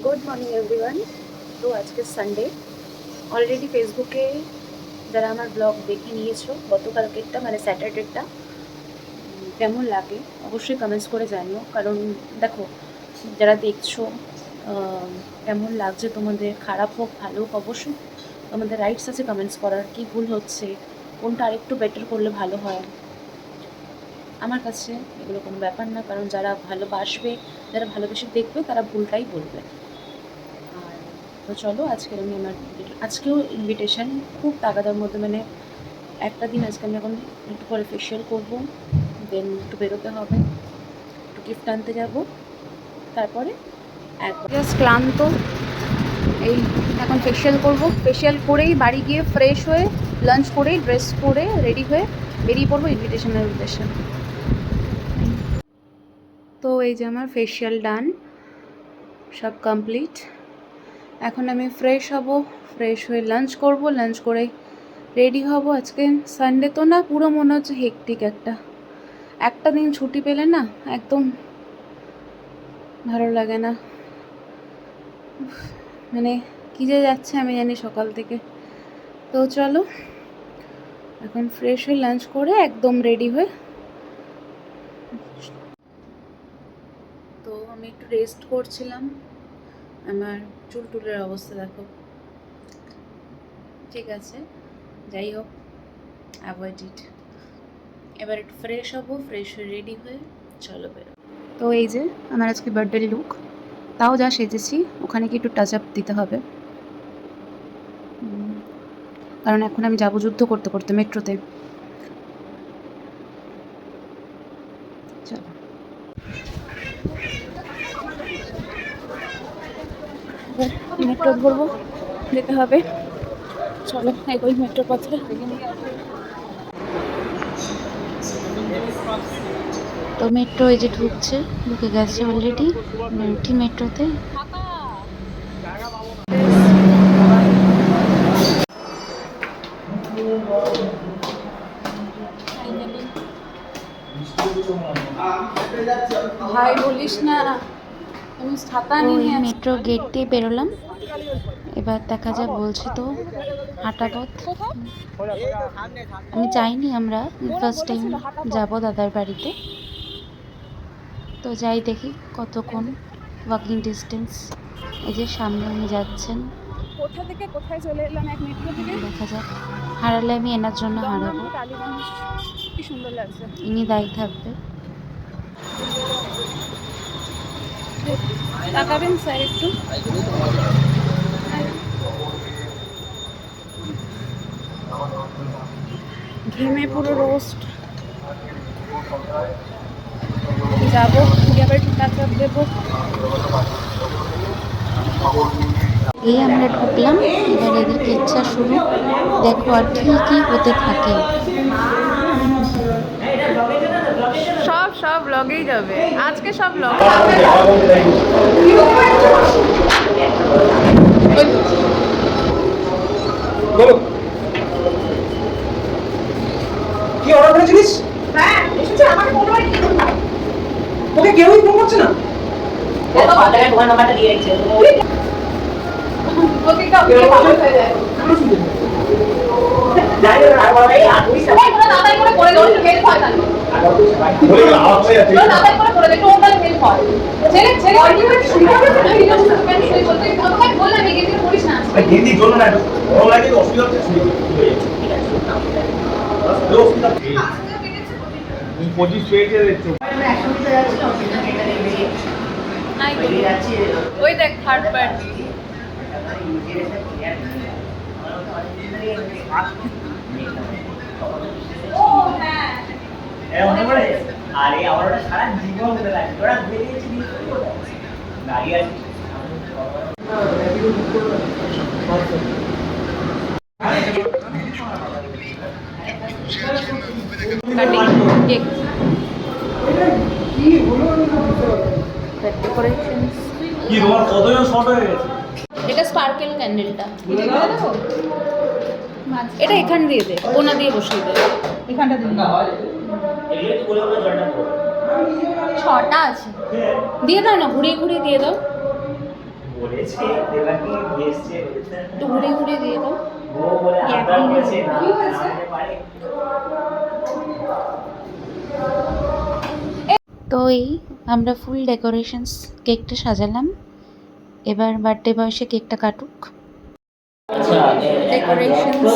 Good morning everyone. তো আজকে Sunday. Already ফেসবুকে যারা আমার ব্লগ দেখে নিয়েছো গতকালকেরটা মানে স্যাটারডেটা, কেমন লাগে অবশ্যই কমেন্টস করে জানিও। কারণ দেখো, যারা দেখছো কেমন লাগছে তোমাদের, খারাপ হোক ভালো হোক, অবশ্যই তোমাদের রাইটস আছে কমেন্টস করার, কি ভুল হচ্ছে, কোনটা আরেকটু বেটার করলে ভালো হয়। আমার কাছে এগুলো কোনো ব্যাপার না, কারণ যারা ভালোবাসবে, যারা ভালোবেসে দেখবে, তারা ভুলটাই বলবে। আর তো চলো, আজকে আমি আজকেও ইনভিটেশন খুব তাগাদার মধ্যে, মানে একটা দিন আজকে আমি এখন একটু পরে ফেশিয়াল করবো, দেন একটু বেরোতে হবে, একটু গিফট আনতে যাব, তারপরে একবার জাস্ট ক্লান্ত। এই এখন ফেশিয়াল করব, ফেশিয়াল করেই বাড়ি গিয়ে ফ্রেশ হয়ে লাঞ্চ করেই ড্রেস পরে রেডি হয়ে বেরিয়ে পড়বো ইনভিটেশনের উদ্দেশ্যে। তো এই যে আমার ফেশিয়াল ডান, সব কমপ্লিট। এখন আমি ফ্রেশ হব, ফ্রেশ হয়ে লাঞ্চ করব, লাঞ্চ করে রেডি হব। আজকে সানডে তো না, পুরো মনে হচ্ছে হেকটিক একটা একটা দিন ছুটি পেলে না একদম ভালো লাগে না, মানে কী যে যাচ্ছে আমি জানি সকাল থেকে। তো চলো এখন ফ্রেশ হয়ে লাঞ্চ করে একদম রেডি হয়ে, তো আমি একটু রেস্ট করছিলাম। আমার চুল টুলের অবস্থা দেখো, ঠিক আছে যাই হোক, অ্যাভয়েড ইট। এবার একটু ফ্রেশ হব, ফ্রেশ হয়ে রেডি হয়ে চলো বেরো। তো এই যে আমার আজকে বার্থডে লুক, তাও যা সেজেছি ওখানে কি একটু টাচ আপ দিতে হবে, কারণ এখন আমি যাবো যুদ্ধ করতে করতে মেট্রোতে। চলো মেট্রো ধরবো, যেতে হবে, চলো এগোই মেট্রোর পথে। তো মেট্রো এই যে ঢুকছে, ঢুকে গেছে অলরেডি, উঠি মেট্রোতে। ভাই বলিস না, আমি ছাতা নিয়ে মেট্রো গেট দিয়ে বেরোলাম, এবার দেখা যাক, বলছে তো হাঁটা পথ। আমি চাইনি, আমরা ফার্স্ট টাইম যাবো দাদার বাড়িতে, তো যাই দেখি কতক্ষণ ওয়াকিং ডিস্টেন্স। এই যে সামনে উনি যাচ্ছেন, কোথা থেকে কোথায় চলে এলাম এক মেট্রো থেকে, দেখা যাক, হারালে আমি এনার জন্য হারাবো, কি সুন্দর লাগছে, ইনি দায়ী থাকবে। তাকাবেন স্যার একটু, ঘেমে পুরো রোস্ট, যাবো গিয়ে আবার একটু টাচ আপ দেবো। এই আমরা ঢুকলাম, এবার এদেরকে ইচ্ছা শুরু, দেখো আর কি কি হতে থাকে। সব সব ব্লগেই যাবে আজকে, সব ব্লগ কি অর্ডার করেছিস? হ্যাঁ এসেছে, আমাকে ফোন করে কি করব? ওকে কেউই ফোন করছে না। এত বাজারে দোকান নাম্বারটা দিয়ে রেখেছে। ওকে কাউ কে পাগল হয়ে যায়। যাই না আর বলে আর তুই সবাই করে দাদাই করে দাও, একটু হেল্প হয় তাহলে। বলে গেল আওয়াজ হয়ে যাচ্ছে। দাদাই করে দে, একটু ওটাই হেল্প হয়। ছেলে ছেলে কি হচ্ছে শুনতে হবে না, ভিডিও শুনতে কেন শুই বলতে তোমাকে বললাম এই গেটে করিস না। ভাই হিন্দি জন্য না, ওর লাগে তো অসুবিধা হচ্ছে শুই। ঠিক আছে তুমি 25 পেয়েছে দেখছো। আমি 100 মিটার যাচ্ছি, অসুবিধা নেই, এটা বেরিয়ে নাই যাচ্ছি, ওই দেখ থার্ড পার্টি। আরে আমার ওটা সারা জীবন ধরে লাগছে, ওরা বেরিয়েছে দাঁড়িয়ে আছে। কি তোমার কতজন শর্ট হয়ে গেছে? এটা স্পার্কেল ক্যান্ডেলটা, এটা এখান দিয়ে দে, কোনা দিয়ে বসিয়ে দে, এখানটা দিয়ে এগুলো তো বলে বলে জলটা পড়ে। 6টা আছে, দিয়ে দাও না, ঘুরিয়ে ঘুরিয়ে দিয়ে দাও। বলেছে দেবাকে এসছে একটু ঘুরে ঘুরে দিয়ে দাও। ও বলে আবদার করেছে না কি হয়েছে? আনতে পারে। তো এই আমরা ফুল ডেকোরেশনস কেকটা সাজালাম, এবার বার্থডে বয়সে কেকটা কাটুক। Decorations.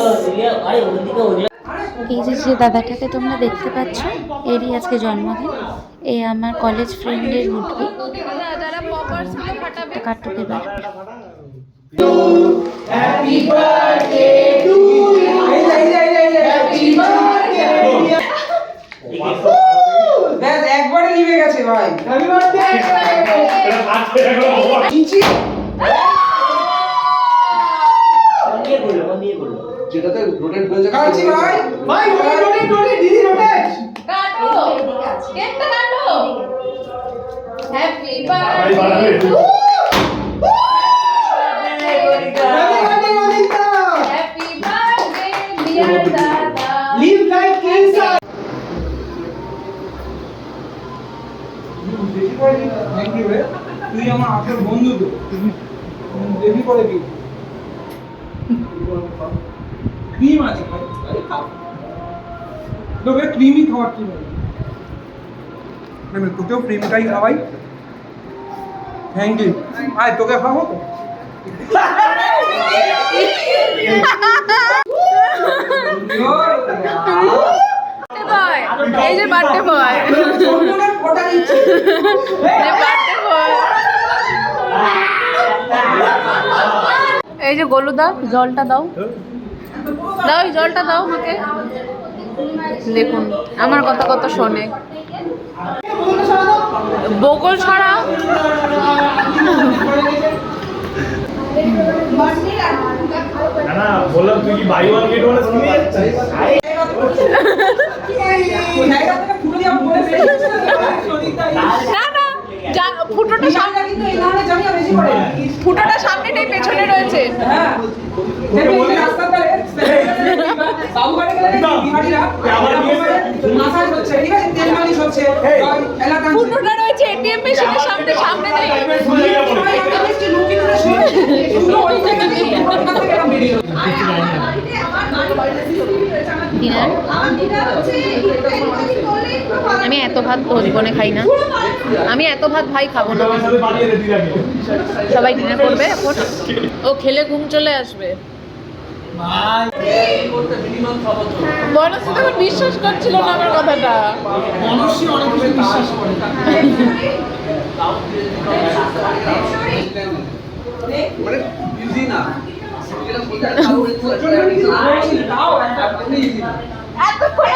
আরে ওদিকে ওগুলো এই যে যে দাদাটাকে তোমরা দেখতে পাচ্ছ, এরই আজকে জন্মদিন। এই আমার কলেজ ফ্রেন্ডের উঠবে, যারা পপার্স ফাটাবে কাটুক এবার। ব্যাস একবারে নিভে গেছে ভাই। Happy birthday. ইঞ্চি নিয়ে বললো যেটাতে রোটেট হয়েছে কাটছি ভাই। ভাই রোটেট দিদি রোটেট। কাটো কেকটা কাটো happy birthday to happy birthday dear দাদা live like cancer. Thank you রে, তুই আমার আসল বন্ধু তো। দেখি করে কি ক্রিম আছে ভাই, আরে খাও। তবে ক্রিমই খাওয়ার কি বলে, আমি তোকেও ক্রিমটাই খাওয়াই। Thank you. আয় তোকে খাবো তো। বয় এই যে বার্থডে বয় চন্দনের ফটা দিচ্ছি। বার্থডে বয় এই যে গোলুদা জলটা দাও দাও এই জলটা দাও আমাকে দেখুন আমার কথা কত শোনে বগল ছড়া না বললাম তুই কি buy one get one scheme যাচ্ছিস? জায়গা থেকে ফুটো দিয়া বলে বেরিয়েছে না। না না ফুটোটা সামনে কিন্তু এই ধরনের জায়গা বেশি করে। ফুটোটা সামনেটাই পেছনে রয়েছে হ্যাঁ দেখো এই রাস্তার ধারে বাবুঘাটে গেলে বিহারিরা মাসাজ হচ্ছে, ঠিক আছে, তেল মালিশ হচ্ছে, এলাকা ফুটোটা রয়েছে এটিএম মেশিনের সামনে সামনে নেই ডিনার আমি এত ভাত তো জীবনে খাই না, আমি এত ভাত ভাই খাবো না আমার সাথে বানিয়ে রেডি রাখি সবাই ডিনার করবে এখন ও খেলে ঘুম চলে আসবে বনশ্রী তখন বিশ্বাস করছিল না আমার কথাটা মানুষই অনেক কিছু বিশ্বাস করে। মানে ইউজি না এতক্ষণে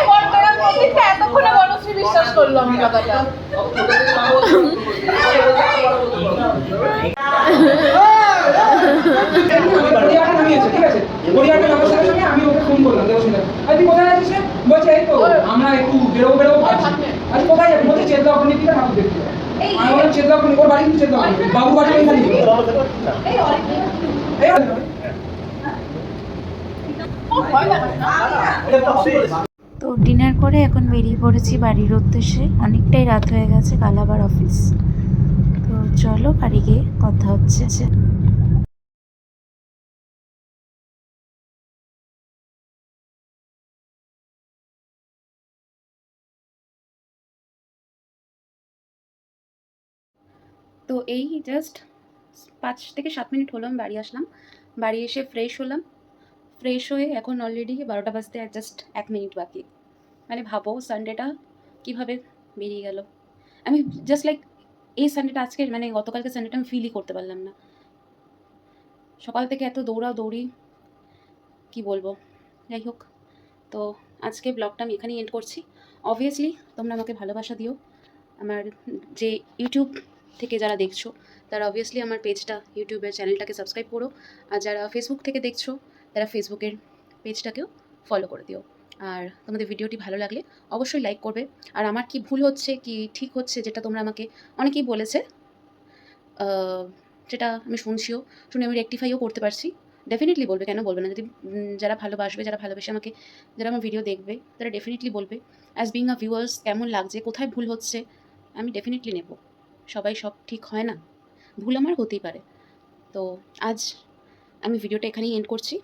এতক্ষণে বনশ্রী বিশ্বাস করলো আমার কথাটা গড়িয়াহাটে নামিয়েছে, ঠিক আছে, গড়িয়াহাটে নামার সঙ্গে সঙ্গে আমি ওকে ফোন করলাম, দেবসেনা আজ তুই কোথায় আছিস? বলছে এই তো আমরা একটু বেরোবো ভাবছি। আজ কোথায় যাবি? বলছে চেতলা অর্থনীতিটা ঠাকুর দেখতে। আমি বললাম চেতলা অর্থনীতি, ওর বাড়ি কিন্তু চেতলা অর্থনীতি, বাবু বাড়ি ওইখানে। তো ডিনার করে এখন বেরিয়ে পড়েছি বাড়ির উদ্দেশ্যে। অনেকটাই রাত হয়ে গেছে, কাল আবার অফিস। তো চলো বাড়ি গিয়ে কথা হচ্ছে। তো এই জাস্ট 5 থেকে 7 মিনিট হলো আমি বাড়ি আসলাম। বাড়ি এসে ফ্রেশ হলাম, ফ্রেশ হয়ে এখন অলরেডি 12টা বাজতে আর জাস্ট 1 মিনিট বাকি। মানে ভাবো সানডেটা কীভাবে বেরিয়ে গেল। আমি জাস্ট লাইক এই সানডেটা আজকে মানে গতকালকে সানডেটা আমি ফিলই করতে পারলাম না। সকাল থেকে এত দৌড়ি কি বলবো, যাই হোক। তো আজকে ব্লগটা আমি এখানেই এন্ড করছি। অবভিয়াসলি তোমরা আমাকে ভালোবাসা দিও। আমার যে ইউটিউব থেকে যারা দেখছো তারা অবভিয়াসলি আমার পেজটা, ইউটিউবের চ্যানেলটাকে সাবস্ক্রাইব করো। আর যারা ফেসবুক থেকে দেখছো তারা ফেসবুকের পেজটাকেও ফলো করে দিও। আর তোমাদের ভিডিওটি ভালো লাগলে অবশ্যই লাইক করবে। আর আমার কি ভুল হচ্ছে কি ঠিক হচ্ছে যেটা তোমরা আমাকে অনেকেই বলেছে, যেটা আমি শুনছিও, শুনে আমি রেকটিফাইও করতে পারছি। ডেফিনেটলি বলবে, কেন বলবে না? যদি যারা ভালোবাসবে, যারা ভালোবেসে আমাকে, যারা আমার ভিডিও দেখবে তারা ডেফিনেটলি বলবে অ্যাজ বিং আ ভিউয়ার্স কেমন লাগছে, কোথায় ভুল হচ্ছে, আমি ডেফিনেটলি নেব। সবাই সব ঠিক হয় না, ভুল আমার হতেই পারে। তো আজ আমি ভিডিওটা এখানেই এন্ড করছি।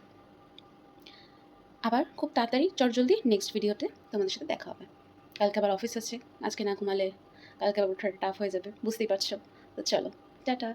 আবার খুব তাড়াতাড়ি চটজলদি নেক্সট ভিডিওতে তোমাদের সাথে দেখা হবে। কালকে আবার অফিস আছে, আজকে না ঘুমালে কালকে আবার ওঠাটা টাফ হয়ে যাবে, বুঝতেই পারছো। তো চলো, টাটা।